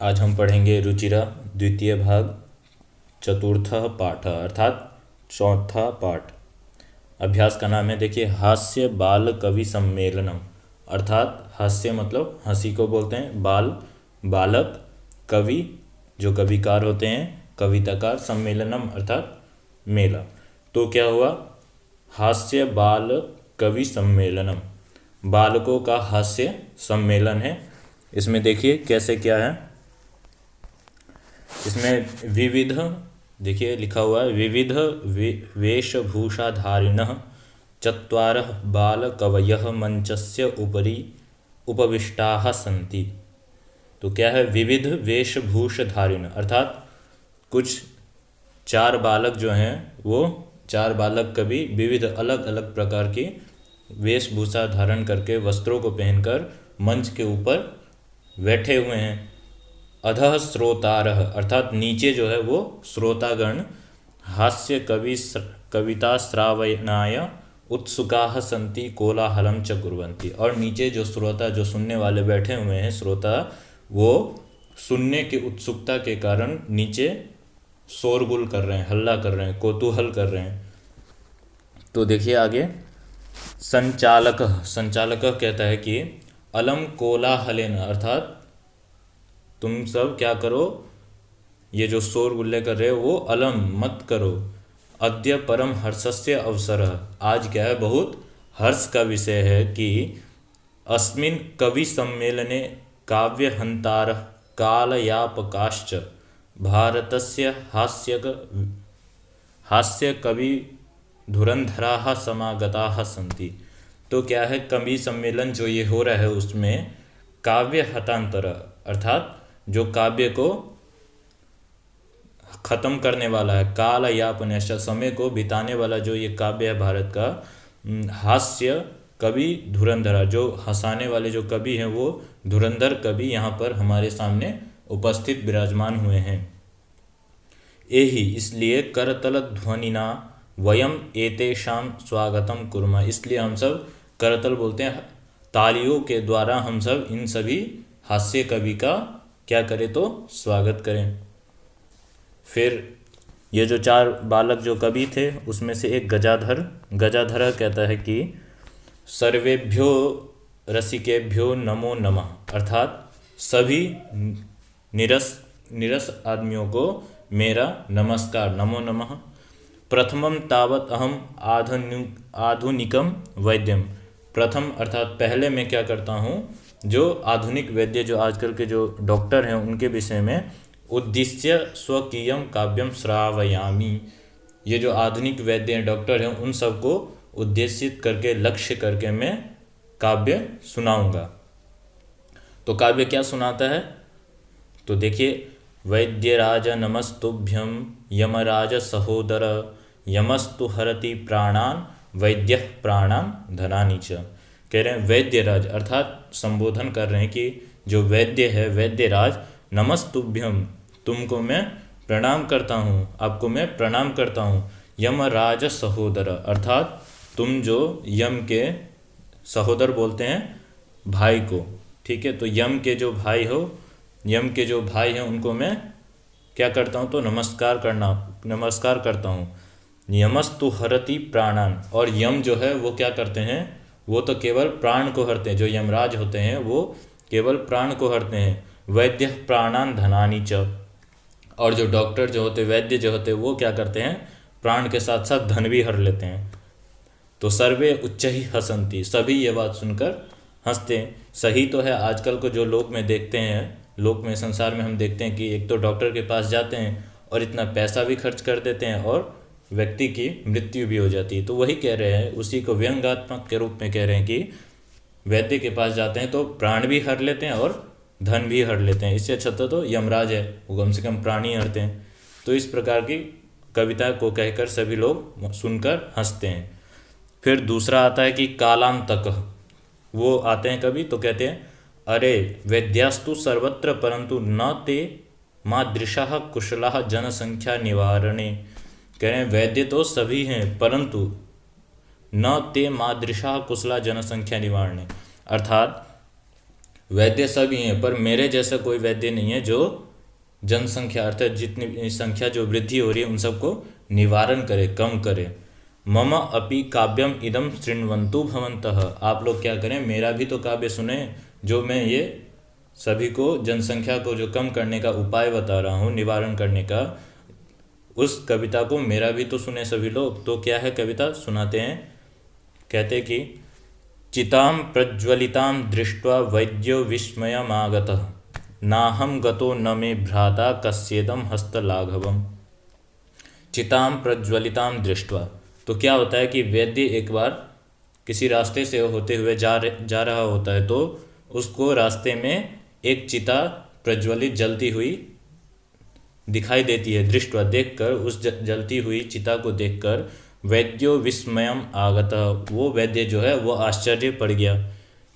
आज हम पढ़ेंगे रुचिरा द्वितीय भाग चतुर्थ पाठ अर्थात चौथा पाठ। अभ्यास का नाम है, देखिए, हास्य बाल कवि सम्मेलनम। अर्थात हास्य मतलब हंसी को बोलते हैं, बाल बालक, कवि जो कविकार होते हैं, कविताकार, सम्मेलनम अर्थात मेला। तो क्या हुआ, हास्य बाल कवि सम्मेलनम, बालकों का हास्य सम्मेलन है। इसमें देखिए कैसे क्या है, इसमें विविध, देखिए लिखा हुआ है, विविध वेशभूषाधारिणः चत्वारः बालकवयः मंचस्य उपरि उपविष्टाः सन्ति। तो क्या है, विविध वेशभूषाधारिण अर्थात कुछ चार बालक जो हैं, वो चार बालक कवि विविध अलग अलग प्रकार की वेशभूषा धारण करके, वस्त्रों को पहनकर मंच के ऊपर बैठे हुए हैं। अधः श्रोतारः अर्थात नीचे जो है वो श्रोतागण, हास्य कविता श्रावणाय उत्सुकाः सन्ति कोलाहलम च कुर्वन्ति। और नीचे जो श्रोता, जो सुनने वाले बैठे हुए हैं श्रोता, वो सुनने की उत्सुकता के कारण नीचे शोरगुल कर रहे हैं, हल्ला कर रहे हैं, कौतूहल कर रहे हैं। तो देखिए आगे, संचालक संचालक कहता है कि अलम कोलाहलेन अर्थात तुम सब क्या करो, ये जो शोर गुल्ले कर रहे हो वो अलम मत करो। अद्य परम हर्षस्य अवसर, आज क्या है, बहुत हर्ष का विषय है कि अस्मिन् कवि सम्मेलने काव्यहंतार कालयापकाश्च भारतस्य हास्य कवि धुरंधराः समागताः सन्ति। तो क्या है, कवि सम्मेलन जो ये हो रहा है उसमें काव्य हतांतर अर्थात जो काव्य को खत्म करने वाला है, काल यापन समय को बिताने वाला जो ये काव्य है भारत का, हास्य कवि धुरंधरा, जो हंसाने वाले जो कवि हैं वो धुरंधर कवि यहाँ पर हमारे सामने उपस्थित विराजमान हुए हैं। एहि इसलिए करतल ध्वनिना वयम एतेषां स्वागतम कुर्म, इसलिए हम सब करतल बोलते हैं, तालियों के द्वारा हम सब इन सभी हास्य कवि का क्या करें, तो स्वागत करें। फिर ये जो चार बालक जो कवि थे उसमें से एक गजाधर कहता है कि सर्वेभ्यो रसिकेभ्यो नमो नमः, अर्थात सभी निरस आदमियों को मेरा नमस्कार, नमो नमः। प्रथमम तावत अहम आधुनिकम वैद्यम, प्रथम अर्थात पहले मैं क्या करता हूँ, जो आधुनिक वैद्य, जो आजकल के जो डॉक्टर हैं उनके विषय में उद्देश्य स्वकीयम काव्यम श्रावयामी, ये जो आधुनिक वैद्य हैं, डॉक्टर हैं, उन सबको उद्देशित करके, लक्ष्य करके मैं काव्य सुनाऊंगा। तो काव्य क्या सुनाता है, तो देखिए, वैद्यराज नमस्तुभ्यम यमराज सहोदर यमस्तु हरति प्राणान वैद्य प्राणान धनानि च। कह रहे हैं वैद्यराज अर्थात संबोधन कर रहे हैं कि जो वैद्य है, वैद्यराज, नमस्तुभ्यम तुमको मैं प्रणाम करता हूँ, आपको मैं प्रणाम करता हूँ। यमराज सहोदर अर्थात तुम जो यम के सहोदर बोलते हैं भाई को, ठीक है, तो यम के जो भाई हो, यम के जो भाई हैं उनको मैं क्या करता हूँ, तो नमस्कार करता हूँ। यमस्तु हरति प्राणान, और यम जो है वो क्या करते हैं, वो तो केवल प्राण को हरते हैं, जो यमराज होते हैं वो केवल प्राण को हरते हैं। वैद्य प्राणान धनानि च, और जो डॉक्टर जो होते, वैद्य जो होते, वो क्या करते हैं, प्राण के साथ साथ धन भी हर लेते हैं। तो सर्वे उच्च ही हसंती, सभी ये बात सुनकर हंसते हैं। सही तो है, आजकल को जो लोग में देखते हैं, लोक में, संसार में हम देखते हैं कि एक तो डॉक्टर के पास जाते हैं और इतना पैसा भी खर्च कर देते हैं और व्यक्ति की मृत्यु भी हो जाती है। तो वही कह रहे हैं, उसी को व्यंग्यात्मक के रूप में कह रहे हैं कि वैद्य के पास जाते हैं तो प्राण भी हर लेते हैं और धन भी हर लेते हैं, इससे अच्छा तो यमराज है, वो कम से कम प्राण ही हरते हैं। तो इस प्रकार की कविता को कहकर सभी लोग सुनकर हंसते हैं। फिर दूसरा आता है कि कालांतक, वो आते हैं कभी तो कहते हैं, अरे वैद्यास्तु सर्वत्र परंतु न ते मादृशाः कुशलाः जनसंख्या निवारणे। कह रहे हैं वैद्य तो सभी हैं परंतु न ते मादृशाः कुशला जनसंख्या निवारणे, अर्थात वैद्य सभी हैं, पर मेरे जैसा कोई वैद्य नहीं है जो जनसंख्या अर्थात जितनी संख्या जो वृद्धि हो रही है उन सबको निवारण करे, कम करे। मम अपि काव्यम इदम शृण्वन्तु भवन्तः, आप लोग क्या करें, मेरा भी तो काव्य सुने, जो मैं ये सभी को जनसंख्या को जो कम करने का उपाय बता रहा हूँ, निवारण करने का, उस कविता को मेरा भी तो सुने सभी लोग। तो क्या है कविता, सुनाते हैं। कहते कि चितां प्रज्वलितां दृष्ट्वा वैद्यो विस्मयमागतः, नाहं गतो न मे भ्राता कस्येदं हस्तलाघवम्। चितां प्रज्वलितां दृष्ट्वा, तो क्या होता है कि वैद्य एक बार किसी रास्ते से होते हुए जा रहा होता है, तो उसको रास्ते में एक चिता प्रज्वलित जलती हुई दिखाई देती है। दृष्टवा, देखकर, उस जलती हुई चिता को देखकर वैद्यो विस्मयम आगतः, वो वैद्य जो है वो आश्चर्य पड़ गया।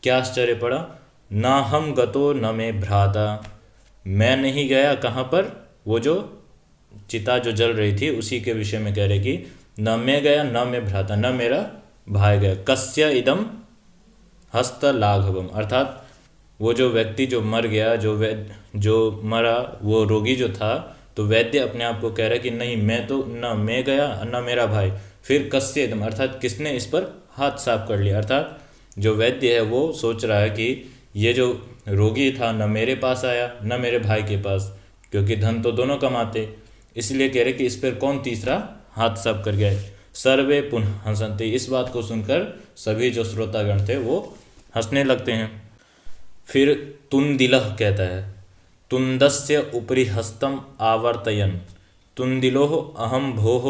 क्या आश्चर्य पड़ा, न हम गतो न मैं भ्राता, मैं नहीं गया कहाँ पर, वो जो चिता जो जल रही थी उसी के विषय में कह रहे कि न मैं गया न मैं भ्राता, न मेरा भाई गया, कस्य इदम हस्त लाघवम, अर्थात वो जो व्यक्ति जो मर गया, जो मरा वो रोगी जो था, तो वैद्य अपने आप को कह रहा है कि नहीं, मैं तो न मैं गया न मेरा भाई, फिर कस्य इदम, अर्थात किसने इस पर हाथ साफ कर लिया। अर्थात जो वैद्य है वो सोच रहा है कि ये जो रोगी था न मेरे पास आया न मेरे भाई के पास, क्योंकि धन तो दोनों कमाते, इसलिए कह रहे कि इस पर कौन तीसरा हाथ साफ कर गया है। सर्वे पुनः हंसन्ते, इस बात को सुनकर सभी जो श्रोतागण थे वो हंसने लगते हैं। फिर तुंदिलः कहता है, तुंदस्य उपरि हस्तम आवर्तयन तुंदिलोह अहम भोः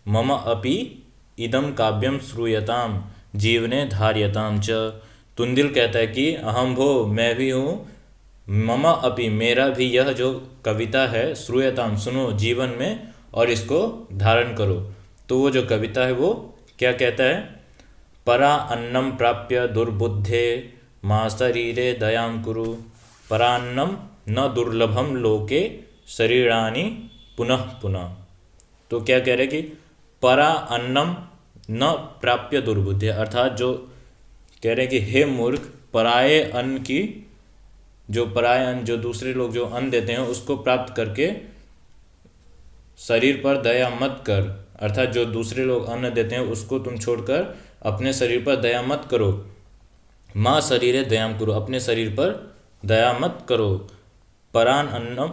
मम अपि इदम काव्यम श्रूयताम जीवने धार्यताम च। तुंदिल कहता है कि अहम भो, मैं भी हूँ, मम अपि, मेरा भी यह जो कविता है, श्रूयताम, सुनो जीवन में और इसको धारण करो। तो वो जो कविता है वो क्या कहता है, परा अन्नम प्राप्य दुर्बुद्धे माँ शरीरे दयां कुरु, परान्नम न दुर्लभम लोके शरीराणि पुनः पुनः। तो क्या कह रहे कि परा अन्नम न प्राप्य दुर्बुद्धि, अर्थात जो कह रहे कि हे मूर्ख, पराये अन्न की, जो पराये अन्न, जो दूसरे लोग जो अन्न देते हैं उसको प्राप्त करके शरीर पर दया मत कर, अर्थात जो दूसरे लोग अन्न देते हैं उसको तुम छोड़कर अपने शरीर पर दया मत करो। माँ शरीरे दयाम करो, अपने शरीर पर दया मत करो। परान अन्नम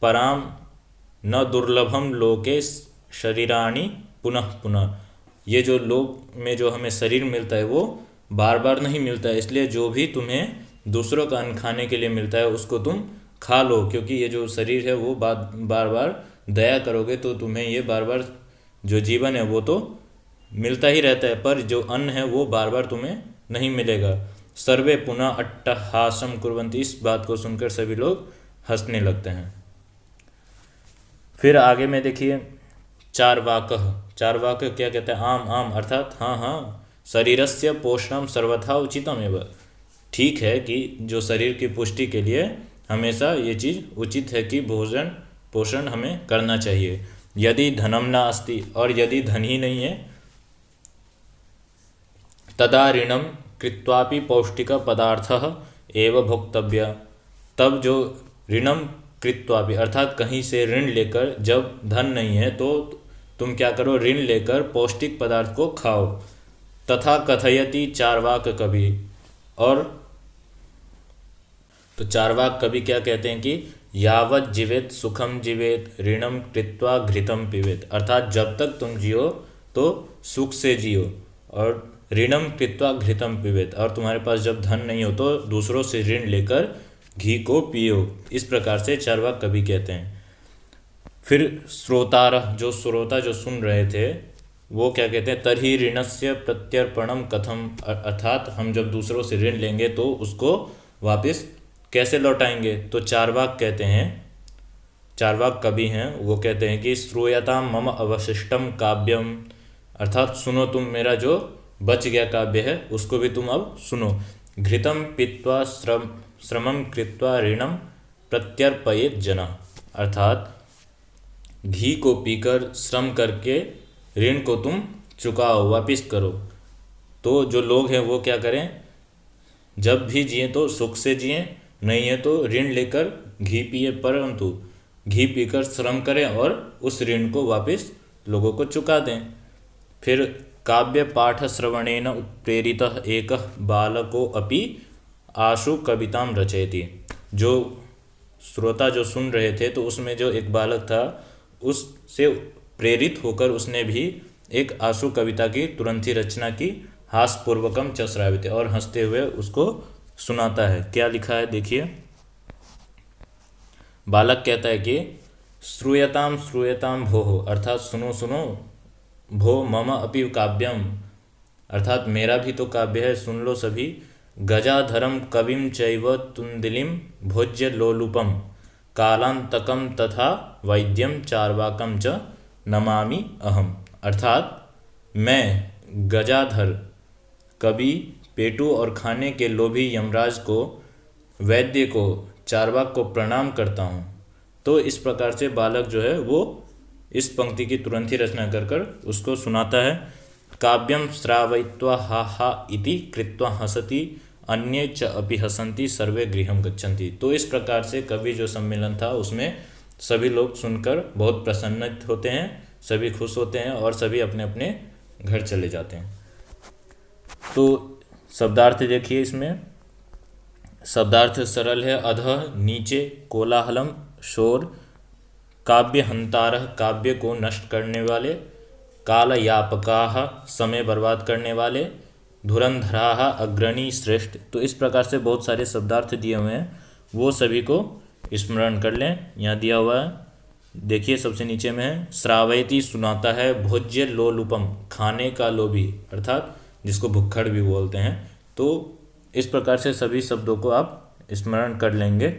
पराम न दुर्लभम लोके शरीराणि पुनः पुनः, ये जो लोक में जो हमें शरीर मिलता है वो बार बार नहीं मिलता है, इसलिए जो भी तुम्हें दूसरों का अन्न खाने के लिए मिलता है उसको तुम खा लो, क्योंकि ये जो शरीर है वो बार बार दया करोगे तो तुम्हें ये बार बार जो जीवन है वो तो मिलता ही रहता है, पर जो अन्न है वो बार बार तुम्हें नहीं मिलेगा। सर्वे पुनः अट्टहासम कुर्वन्ति, इस बात को सुनकर सभी लोग हंसने लगते हैं। फिर आगे में देखिए, चार्वाकः, चार्वाक क्या कहते हैं, आम आम, अर्थात हाँ हाँ, शरीरस्य पोषणम सर्वथा उचितम एवं, ठीक है कि जो शरीर की पुष्टि के लिए हमेशा ये चीज़ उचित है कि भोजन पोषण हमें करना चाहिए। यदि धनम न अस्ति, और यदि धन ही नहीं है, तदा ऋणम कृत्वापि पौष्टिक पदार्थः एव भोक्तव्य, तब जो ऋणम कृत्वापि, अर्थात कहीं से ऋण लेकर, जब धन नहीं है तो तुम क्या करो, ऋण लेकर पौष्टिक पदार्थ को खाओ। तथा कथयति चार्वाक कवि, और तो चार्वाक कवि क्या कहते हैं कि यावत जीवेत सुखम जीवेत ऋणम कृत्वा घृतम पिबेत, अर्थात जब तक तुम जियो तो सुख से जियो, और ऋणम कृत्वा घृतम पिबेत, और तुम्हारे पास जब धन नहीं हो तो दूसरों से ऋण लेकर घी को पियो। इस प्रकार से चार्वाक कवि कहते हैं। फिर श्रोतारः, जो श्रोता जो सुन रहे थे वो क्या कहते हैं, तर्हि ऋणस्य प्रत्यर्पणम कथम, अर्थात हम जब दूसरों से ऋण लेंगे तो उसको वापस कैसे लौटाएंगे। तो चार्वाक कहते हैं, चार्वाक कवि हैं, वो कहते हैं कि श्रूयताम मम अवशिष्टम काव्यम, अर्थात सुनो तुम मेरा जो बच गया काव्य है उसको भी तुम अब सुनो। घृतम पीत्वा श्रमम कृत्वा ऋणम प्रत्यर्पयेत जना, अर्थात घी को पीकर श्रम करके ऋण को तुम चुकाओ, वापिस करो। तो जो लोग हैं वो क्या करें, जब भी जिए तो सुख से जिए, नहीं है तो ऋण लेकर घी पिए, परंतु घी पीकर श्रम करें और उस ऋण को वापस लोगों को चुका दें। फिर काव्य पाठ श्रवणेन उत्प्रेरितः एकः बालको अपि आशु कविताम रचयति। जो श्रोता जो सुन रहे थे तो उसमें जो एक बालक था, उससे प्रेरित होकर उसने भी एक आशु कविता की तुरंत ही रचना की। हास्यपूर्वकम च श्राव्यते, और हंसते हुए उसको सुनाता है। क्या लिखा है देखिए। बालक कहता है कि श्रूयताम श्रूयताम भोः, अर्थात सुनो सुनो, भो मम अपि काव्यम, अर्थात मेरा भी तो काव्य है, सुन लो सभी। गजाधरम कविम चैव तुंदिलिम भोज्य लोलुपम कालांतकम तथा वैद्यम चार्वाकम च नमामि अहम, अर्थात मैं गजाधर कवि, पेटू और खाने के लोभी यमराज को, वैद्य को, चार्वाक को प्रणाम करता हूँ। तो इस प्रकार से बालक जो है वो इस पंक्ति की तुरंत ही रचना कर कर उसको सुनाता है। काव्यम श्रावयित्वा हा हा इति कृत्वा हसति अन्ये च अपि हसन्ति सर्वे गृहं गच्छन्ति। तो इस प्रकार से कवि जो सम्मेलन था उसमें सभी लोग सुनकर बहुत प्रसन्नित होते हैं, सभी खुश होते हैं और सभी अपने अपने घर चले जाते हैं। तो शब्दार्थ देखिए, इसमें शब्दार्थ सरल है। अधः नीचे, कोलाहलम शोर, काव्य हंतारः काव्य को नष्ट करने वाले, कालयापकाः समय बर्बाद करने वाले, धुरंधराः अग्रणी श्रेष्ठ। तो इस प्रकार से बहुत सारे शब्दार्थ दिए हुए हैं, वो सभी को स्मरण कर लें। यहाँ दिया हुआ है देखिए, सबसे नीचे में है श्रावयति सुनाता है, भोज्य लोलुपम खाने का लोभी, अर्थात जिसको भुक्खड़ भी बोलते हैं। तो इस प्रकार से सभी शब्दों को आप स्मरण कर लेंगे।